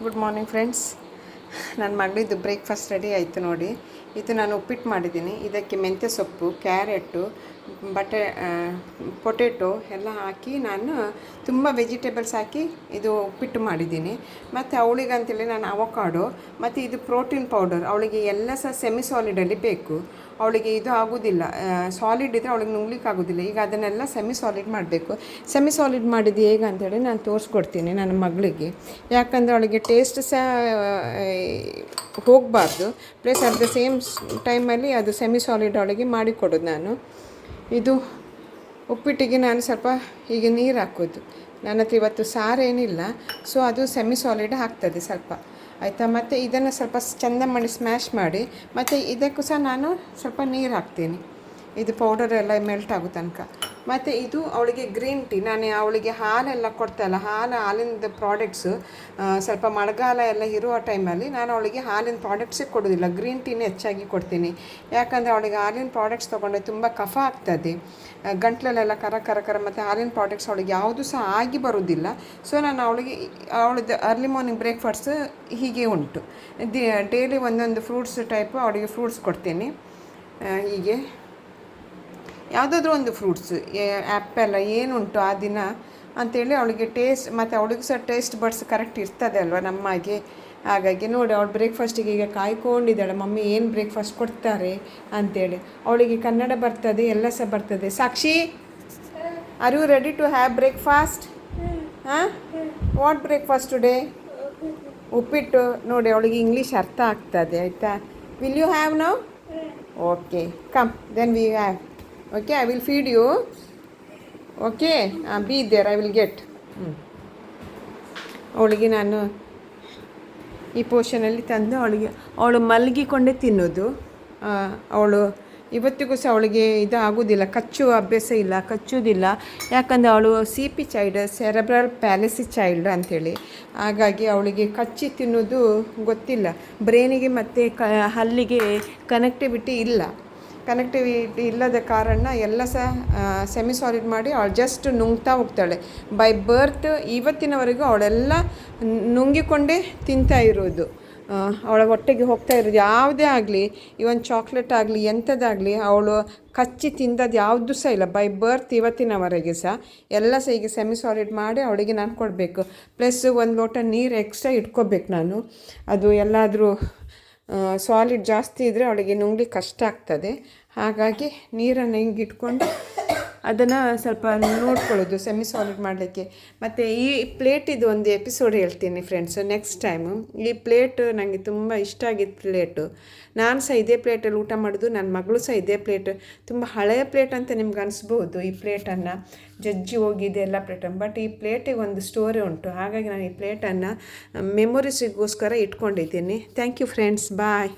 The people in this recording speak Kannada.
Good morning friends. ನನ್ನ ಮಗಳಿದ್ದು ಬ್ರೇಕ್ಫಾಸ್ಟ್ ರೆಡಿ ಆಯಿತು ನೋಡಿ. ಇದು ನಾನು ಉಪ್ಪಿಟ್ಟು ಮಾಡಿದ್ದೀನಿ. ಇದಕ್ಕೆ ಮೆಂತ್ಯ ಸೊಪ್ಪು, ಕ್ಯಾರೆಟು, ಪೊಟೆಟೊ ಎಲ್ಲ ಹಾಕಿ ನಾನು ತುಂಬ ವೆಜಿಟೇಬಲ್ಸ್ ಹಾಕಿ ಇದು ಉಪ್ಪಿಟ್ಟು ಮಾಡಿದ್ದೀನಿ. ಮತ್ತು ಅವಳಿಗಂತೇಳಿ ನಾನು ಅವಕಾಡೋ ಮತ್ತು ಇದು ಪ್ರೋಟೀನ್ ಪೌಡರ್. ಅವಳಿಗೆ ಎಲ್ಲ ಸಹ ಸೆಮಿ ಸಾಲಿಡಲ್ಲಿ ಬೇಕು. ಅವಳಿಗೆ ಇದು ಆಗೋದಿಲ್ಲ, ಸಾಲಿಡ್ ಇದ್ದರೆ ಅವಳಿಗೆ ನುಂಗ್ಲಿಕ್ಕೆ ಆಗೋದಿಲ್ಲ. ಈಗ ಅದನ್ನೆಲ್ಲ ಸೆಮಿ ಸಾಲಿಡ್ ಮಾಡಬೇಕು. ಸೆಮಿ ಸಾಲಿಡ್ ಮಾಡಿದ್ದು ಹೇಗೆ ಅಂಥೇಳಿ ನಾನು ತೋರಿಸ್ಕೊಡ್ತೀನಿ ನನ್ನ ಮಗಳಿಗೆ. ಯಾಕಂದರೆ ಅವಳಿಗೆ ಟೇಸ್ಟ್ ಸಹ ಹೋಗಬಾರ್ದು, ಪ್ಲಸ್ ಅಟ್ ದ ಸೇಮ್ ಟೈಮಲ್ಲಿ ಅದು ಸೆಮಿ ಸಾಲಿಡ್ ಅವಳಿಗೆ ಮಾಡಿಕೊಡೋದು ನಾನು. ಇದು ಉಪ್ಪಿಟ್ಟಿಗೆ ನಾನು ಸ್ವಲ್ಪ ಹೀಗೆ ನೀರು ಹಾಕೋದು. ನನ್ನ ಹತ್ರ ಇವತ್ತು ಸಾರೇನಿಲ್ಲ, ಸೊ ಅದು ಸೆಮಿ ಸಾಲಿಡ್ ಆಗ್ತದೆ ಸ್ವಲ್ಪ, ಆಯಿತಾ. ಮತ್ತು ಇದನ್ನು ಸ್ವಲ್ಪ ಚೆಂದ ಮಾಡಿ ಸ್ಮ್ಯಾಶ್ ಮಾಡಿ, ಮತ್ತು ಇದಕ್ಕೂ ಸಹ ನಾನು ಸ್ವಲ್ಪ ನೀರು ಹಾಕ್ತೀನಿ, ಇದು ಪೌಡರ್ ಎಲ್ಲ ಮೆಲ್ಟ್ ಆಗೋ ತನಕ. ಮತ್ತು ಇದು ಅವಳಿಗೆ ಗ್ರೀನ್ ಟೀ. ನಾನು ಅವಳಿಗೆ ಹಾಲೆಲ್ಲ ಕೊಡ್ತಾಯಿಲ್ಲ, ಹಾಲಿಂದ ಪ್ರಾಡಕ್ಟ್ಸು ಸ್ವಲ್ಪ ಮಳೆಗಾಲ ಎಲ್ಲ ಇರುವ ಟೈಮಲ್ಲಿ ನಾನು ಅವಳಿಗೆ ಹಾಲಿನ ಪ್ರಾಡಕ್ಟ್ಸೇ ಕೊಡೋದಿಲ್ಲ, ಗ್ರೀನ್ ಟೀನೇ ಹೆಚ್ಚಾಗಿ ಕೊಡ್ತೀನಿ. ಯಾಕಂದರೆ ಅವಳಿಗೆ ಹಾಲಿನ ಪ್ರಾಡಕ್ಟ್ಸ್ ತೊಗೊಂಡ್ರೆ ತುಂಬ ಕಫ ಆಗ್ತದೆ, ಗಂಟ್ಲಲ್ಲೆಲ್ಲ ಕರ ಮತ್ತು ಹಾಲಿನ ಪ್ರಾಡಕ್ಟ್ಸ್ ಅವಳಿಗೆ ಯಾವುದೂ ಸಹ ಆಗಿ ಬರೋದಿಲ್ಲ. ಸೊ ನಾನು ಅವಳದ್ದು ಅರ್ಲಿ ಮಾರ್ನಿಂಗ್ ಬ್ರೇಕ್ಫಾಸ್ಟ್ ಹೀಗೆ ಉಂಟು. ಡೈಲಿ ಒಂದೊಂದು ಫ್ರೂಟ್ಸ್ ಟೈಪು ಅವಳಿಗೆ ಫ್ರೂಟ್ಸ್ ಕೊಡ್ತೀನಿ. ಹೀಗೆ ಯಾವುದಾದ್ರೂ ಒಂದು ಫ್ರೂಟ್ಸು, ಆ್ಯಪಲ್ ಏನುಂಟು ಆ ದಿನ ಅಂಥೇಳಿ ಅವಳಿಗೆ ಟೇಸ್ಟ್, ಮತ್ತು ಅವಳಿಗೂ ಸಹ ಟೇಸ್ಟ್ ಬಡ್ಸ್ ಕರೆಕ್ಟ್ ಇರ್ತದೆ ಅಲ್ವ ನಮ್ಮಗೆ. ಹಾಗಾಗಿ ನೋಡಿ, ಅವಳು ಬ್ರೇಕ್ಫಾಸ್ಟಿಗೆ ಈಗ ಕಾಯ್ಕೊಂಡಿದ್ದಾಳೆ, ಮಮ್ಮಿ ಏನು ಬ್ರೇಕ್ಫಾಸ್ಟ್ ಕೊಡ್ತಾರೆ ಅಂಥೇಳಿ. ಅವಳಿಗೆ ಕನ್ನಡ ಬರ್ತದೆ, ಎಲ್ಲ ಸಹ ಬರ್ತದೆ. Sakshi, are you ready to have breakfast? ಹಾಂ, ವಾಟ್ ಬ್ರೇಕ್ಫಾಸ್ಟ್ ಟುಡೇ? ಉಪ್ಪಿಟ್ಟು. ನೋಡಿ, ಅವಳಿಗೆ ಇಂಗ್ಲೀಷ್ ಅರ್ಥ ಆಗ್ತದೆ, ಆಯಿತಾ. Will you have now? Okay, come then we have. Okay, I will feed you. Okay, be there, I will get. ಅವಳಿಗೆ ನಾನು ಈ ಪೋರ್ಷನಲ್ಲಿ ತಂದು ಅವಳು ಮಲಗಿಕೊಂಡೇ ತಿನ್ನೋದು. ಅವಳು ಇವತ್ತಿಗೂ ಸಹ ಅವಳಿಗೆ ಇದು ಆಗೋದಿಲ್ಲ, ಕಚ್ಚುವ ಅಭ್ಯಾಸ ಇಲ್ಲ, ಕಚ್ಚುವುದಿಲ್ಲ. ಯಾಕಂದರೆ ಅವಳು C P child, cerebral palsy child ಅಂಥೇಳಿ. ಹಾಗಾಗಿ ಅವಳಿಗೆ ಕಚ್ಚಿ ತಿನ್ನೋದು ಗೊತ್ತಿಲ್ಲ. ಬ್ರೈನಿಗೆ ಮತ್ತು ಹಲ್ಲಿಗೆ ಕನೆಕ್ಟಿವಿಟಿ ಇಲ್ಲದ ಕಾರಣ ಎಲ್ಲ ಸಹ ಸೆಮಿ ಸಾಲಿಡ್ ಮಾಡಿ ಅವಳು ಜಸ್ಟ್ ನುಂಗ್ತಾ ಹೋಗ್ತಾಳೆ. ಬೈ ಬರ್ತ್ ಇವತ್ತಿನವರೆಗೂ ಅವಳೆಲ್ಲ ನುಂಗಿಕೊಂಡೇ ತಿಂತಾ ಇರೋದು, ಅವಳ ಹೊಟ್ಟೆಗೆ ಹೋಗ್ತಾ ಇರೋದು. ಯಾವುದೇ ಆಗಲಿ, ಇವನ್ ಚಾಕ್ಲೇಟ್ ಆಗಲಿ ಎಂಥದ್ದಾಗಲಿ ಅವಳು ಕಚ್ಚಿ ತಿಂದದ್ದು ಯಾವುದೂ ಸಹ ಇಲ್ಲ. ಬೈ ಬರ್ತ್ ಇವತ್ತಿನವರೆಗೆ ಸಹ ಎಲ್ಲ ಸಹ ಈಗ ಸೆಮಿ ಸಾಲಿಡ್ ಮಾಡಿ ಅವಳಿಗೆ ನಾನು ಕೊಡಬೇಕು. ಪ್ಲಸ್ ಒಂದು ಲೋಟ ನೀರು ಎಕ್ಸ್ಟ್ರಾ ಇಟ್ಕೋಬೇಕು ನಾನು. ಅದು ಎಲ್ಲಾದರೂ ಸಾಲಿಡ್ ಜಾಸ್ತಿ ಇದ್ದರೆ ಅವಳಿಗೆ ನುಂಗ್ಲಿಕ್ಕೆ ಕಷ್ಟ ಆಗ್ತದೆ. ಹಾಗಾಗಿ ನೀರನ್ನು ಹಿಂಗೆ ಇಟ್ಕೊಂಡು ಅದನ್ನು ಸ್ವಲ್ಪ ನೋಡ್ಕೊಳ್ಳೋದು ಸೆಮಿ ಸಾಲಿಡ್ ಮಾಡಲಿಕ್ಕೆ. ಮತ್ತು ಈ ಪ್ಲೇಟಿದು ಒಂದು ಎಪಿಸೋಡ್ ಹೇಳ್ತೀನಿ ಫ್ರೆಂಡ್ಸು ನೆಕ್ಸ್ಟ್ ಟೈಮು. ಈ ಪ್ಲೇಟು ನನಗೆ ತುಂಬ ಇಷ್ಟ ಆಗಿದ್ದು ಪ್ಲೇಟು. ನಾನು ಸಹ ಇದೇ ಪ್ಲೇಟಲ್ಲಿ ಊಟ ಮಾಡೋದು, ನನ್ನ ಮಗಳು ಸಹ ಇದೇ ಪ್ಲೇಟ್. ತುಂಬ ಹಳೆಯ ಪ್ಲೇಟ್ ಅಂತ ನಿಮ್ಗೆ ಅನಿಸ್ಬೋದು ಈ ಪ್ಲೇಟನ್ನು, ಜಜ್ಜಿ ಹೋಗಿದೆ ಎಲ್ಲ ಪ್ಲೇಟನ್ನು. ಬಟ್ ಈ ಪ್ಲೇಟಿಗೆ ಒಂದು ಸ್ಟೋರಿ ಉಂಟು, ಹಾಗಾಗಿ ನಾನು ಈ ಪ್ಲೇಟನ್ನು ಮೆಮೊರೀಸಿಗೋಸ್ಕರ ಇಟ್ಕೊಂಡಿದ್ದೀನಿ. Thank you friends, bye.